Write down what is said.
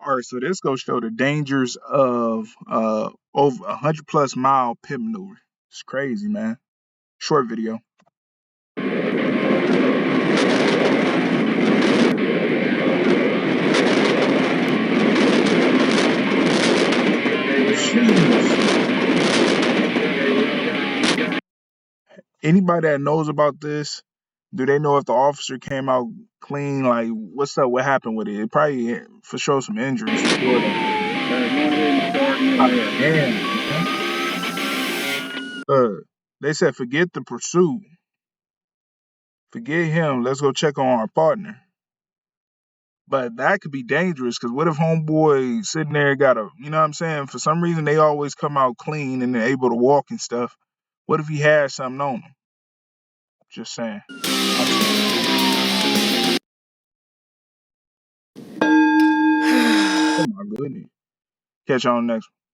All right, so this goes show the dangers of over 100+ mile pit maneuver. It's crazy, man. Short video. Anybody that knows about this, do they know if the officer came out clean? Like, what's up? What happened with it? It probably for sure some injuries. Damn. They said forget the pursuit. Forget him. Let's go check on our partner. But that could be dangerous because what if homeboy sitting there got a, you know what I'm saying? For some reason, they always come out clean and they're able to walk and stuff. What if he had something on him? Just saying. Oh my goodness. Catch you on the next one.